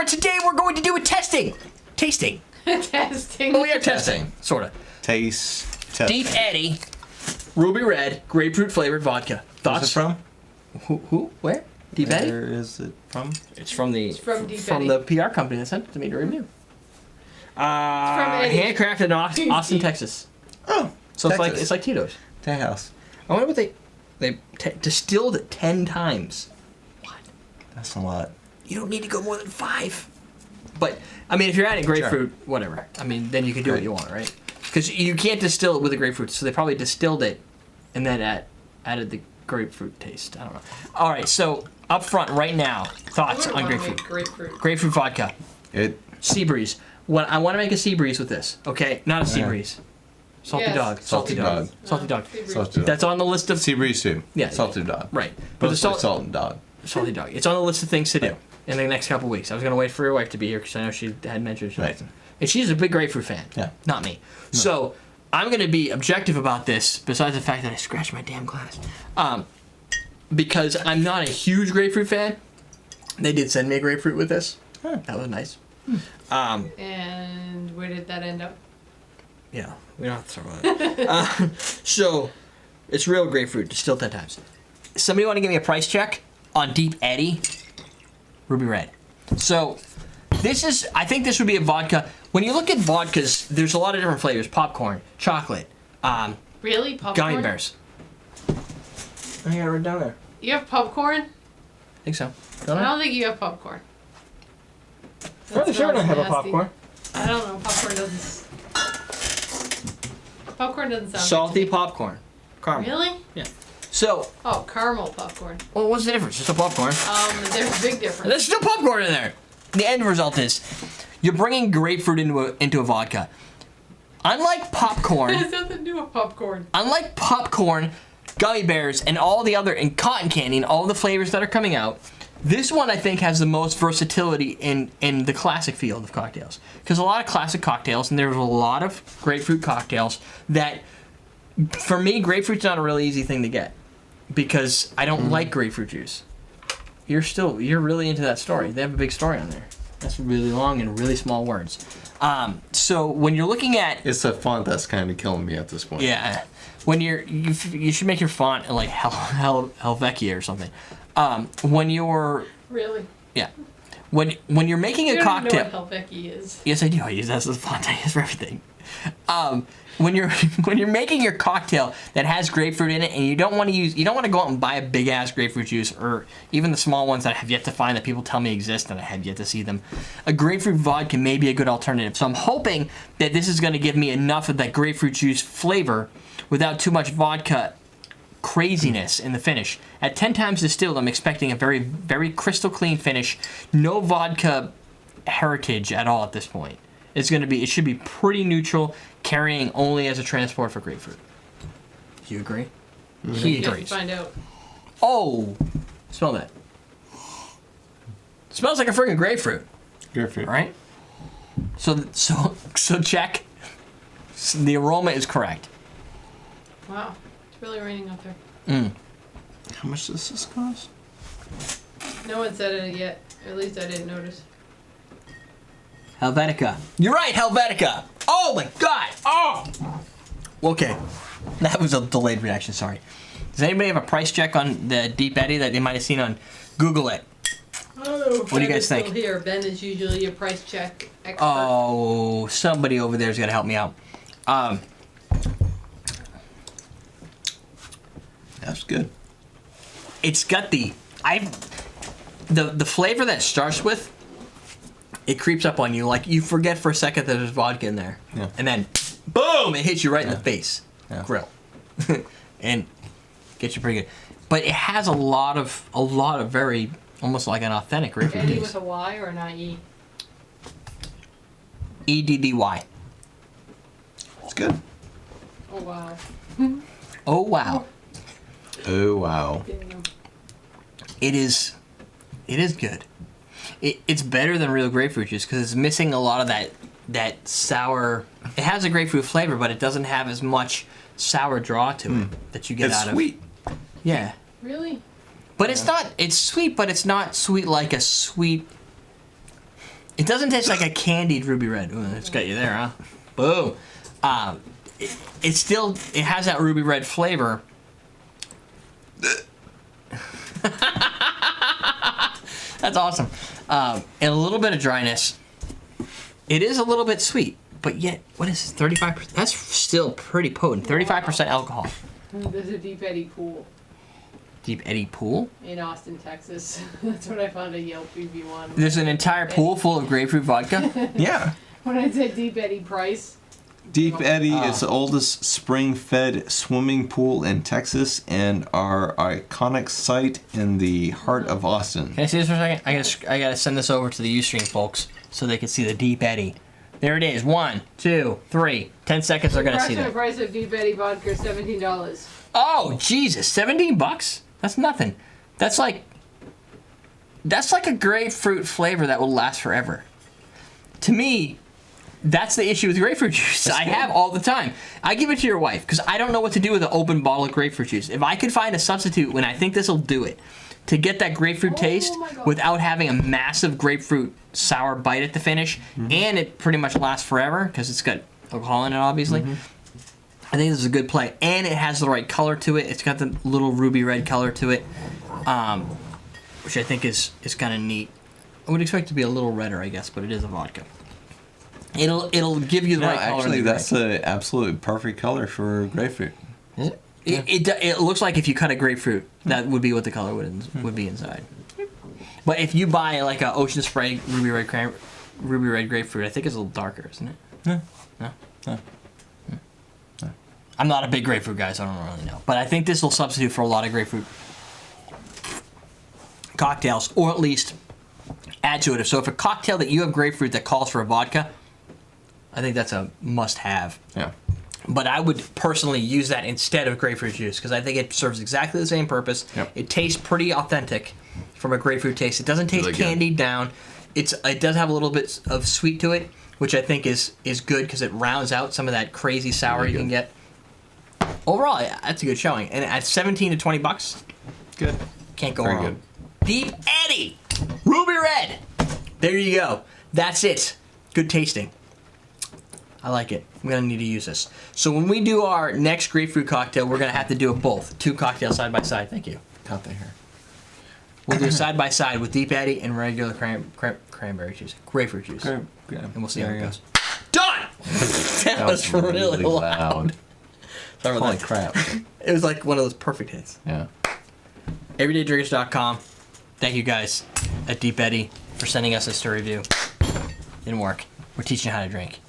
Remember, today we're going to do a tasting. Testing. Well, we are testing, sort of. Taste. Test. Deep Eddy Ruby Red Grapefruit flavored vodka. Thoughts? Where's it from? Who? Where? Deep Eddy? Where is it from? It's from the Deep Eddy. the PR company that sent it to me to review. from Eddy. Handcrafted in Austin, Texas. Oh, So Texas. it's like Tito's. Tejas. I wonder what they distilled it 10 times. What? That's a lot. You don't need to go more than 5. But I mean, if you're adding grapefruit, whatever. I mean, then you can do what Right. you want, right? Because you can't distill it with the grapefruit, so they probably distilled it and then added the grapefruit taste. I don't know. All right, so up front right now, thoughts on grapefruit. Grapefruit vodka. Sea breeze. I want to make a sea breeze with this. Okay, not a sea breeze. Salty Yes. dog. Salty dog. Salty dog. Salty dog. That's on the list of Sea breeze too. Yeah. Salted dog. right. But the it's salt and dog. salty dog. It's on the list of things to do Right. in the next couple weeks. I was gonna wait for your wife to be here because I know she had mentioned she Right. likes it. And she's a big grapefruit fan. Yeah. Not me. So I'm gonna be objective about this, besides the fact that I scratched my damn glass. Because I'm not a huge grapefruit fan. They did send me a grapefruit with this. Huh. That was nice. And where did that end up? Yeah, we don't have to talk about it. So, it's real grapefruit, distilled 10 times. Somebody want to give me a price check on Deep Eddy Ruby Red? So, I think this would be a vodka. When you look at vodkas, there's a lot of different flavors. Popcorn, chocolate, Really? Popcorn? gummy bears. I got it right down there. You have popcorn? I think so. Don't I I? don't think you have popcorn. Probably sure I don't have a Nasty. popcorn. I don't know. Popcorn doesn't. Popcorn doesn't sound. Salty good popcorn. to Caramel. me. Really? Yeah. So, Oh, caramel popcorn. well, what's the difference? It's still popcorn. There's a big difference. There's still popcorn in there. The end result is you're bringing grapefruit into a vodka. Unlike popcorn, It has nothing to do with popcorn. unlike popcorn, gummy bears, and all the other, and cotton candy, and all the flavors that are coming out, this one I think has the most versatility in the classic field of cocktails. Because a lot of classic cocktails, and there's a lot of grapefruit cocktails that, for me, grapefruit's not a really easy thing to get. Because I don't like grapefruit juice. You're really into that story. They have a big story on there. That's really long and really small words. So when you're looking at It's the font that's kind of killing me at this point. yeah, when you should make your font like Helvetica or something. When you're Really? yeah, when you're making a You don't cocktail. even know what Helvetica is. Yes, I do. I use that as the font I use for everything. When you're making your cocktail that has grapefruit in it, and you don't want to go out and buy a big ass grapefruit juice, or even the small ones that I have yet to find that people tell me exist and I have yet to see them. A grapefruit vodka may be a good alternative. So I'm hoping that this is going to give me enough of that grapefruit juice flavor without too much vodka craziness in the finish. At 10 times distilled, I'm expecting a very, very crystal clean finish. No vodka heritage at all at this point. It should be pretty neutral, carrying only as a transport for grapefruit. Do you agree? He You have to agrees. find out. Oh, smell that. Smells like a friggin' grapefruit, Grapefruit. right? So check. The aroma is correct. Wow. It's really raining out there. How much does this cost? No one said it yet. At least I didn't notice. Helvetica. You're right, Helvetica. Oh my God. Oh. Okay. That was a delayed reaction. Sorry. Does anybody have a price check on the Deep Eddy that they might have seen on Google it? Oh, What do you guys think? Still here. Ben is usually a price check expert. Oh, somebody over there is gonna help me out. That's good. It's got the flavor that it starts with. It creeps up on you, like you forget for a second that there's vodka in there, Yeah. and then, boom! It hits you right in the face, Yeah. grill, and gets you pretty good. But it has a lot of very almost like an authentic grapefruit Eddy taste. with a Y or an IE? EDDY. It's good. Oh, wow. Oh wow! Oh, wow. Damn. It is good. It's better than real grapefruit juice because it's missing a lot of that sour. It has a grapefruit flavor, but it doesn't have as much sour draw to it that you get It's out sweet. of. Yeah, Really? but it's not. It's sweet, but it's not sweet like a sweet. It doesn't taste like a candied Ruby Red. Ooh, it's got you there, huh? Boom. It has that Ruby Red flavor. That's awesome. And a little bit of dryness. It is a little bit sweet, but yet, what is this, 35%? That's still pretty potent. 35% alcohol. There's a Deep Eddy pool Deep Eddy pool? in Austin, Texas. That's what I found a Yelp review on. There's an entire pool full of grapefruit vodka? Yeah. When I said Deep Eddy price. Deep Eddy is the oldest spring-fed swimming pool in Texas and our iconic site in the heart of Austin. Can I see this for a second? I gotta send this over to the Ustream folks so they can see the Deep Eddy. There it is. 1, 2, 3. 10 seconds, they're gonna see The that. price of Deep Eddy vodka is $17. Oh, Jesus. 17 bucks? That's nothing. That's like a grapefruit flavor that will last forever. To me, that's the issue with grapefruit juice. I have all the time. I give it to your wife because I don't know what to do with an open bottle of grapefruit juice. If I could find a substitute, when I think this will do it, to get that grapefruit taste my God. without having a massive grapefruit sour bite at the finish, and it pretty much lasts forever because it's got alcohol in it, obviously. I think this is a good play, and it has the right color to it. It's got the little ruby red color to it, which I think is kind of neat. I would expect it to be a little redder, I guess, but it is a vodka. It'll give you the right color. Actually, that's the absolute perfect color for grapefruit. Is it? It looks like if you cut a grapefruit, that would be what the color would be inside. But if you buy like a Ocean Spray ruby red grapefruit, I think it's a little darker, isn't it? No. I'm not a big grapefruit guy, so I don't really know. But I think this will substitute for a lot of grapefruit cocktails, or at least add to it. So if a cocktail that you have grapefruit that calls for a vodka, I think that's a must-have. Yeah. But I would personally use that instead of grapefruit juice because I think it serves exactly the same purpose. Yep. It tastes pretty authentic from a grapefruit taste. It doesn't taste Really good. candied down. It does have a little bit of sweet to it, which I think is good because it rounds out some of that crazy sour Really you can good. get. Overall, that's a good showing. And at 17 to 20 bucks, Good. can't go Very wrong. good. Deep Eddy Ruby Red. There you go. That's it. Good tasting. I like it. I'm going to need to use this. So when we do our next grapefruit cocktail, we're going to have to do it both. 2 cocktails side by side. Thank you. Cut the hair. We'll do side by side with Deep Eddy and regular cranberry juice. Grapefruit juice. And we'll see how it goes. Done! That was really loud. Sorry about Holy that. crap. It was like one of those perfect hits. Yeah. EverydayDrinkers.com. Thank you guys at Deep Eddy for sending us this to review. Didn't work. We're teaching you how to drink.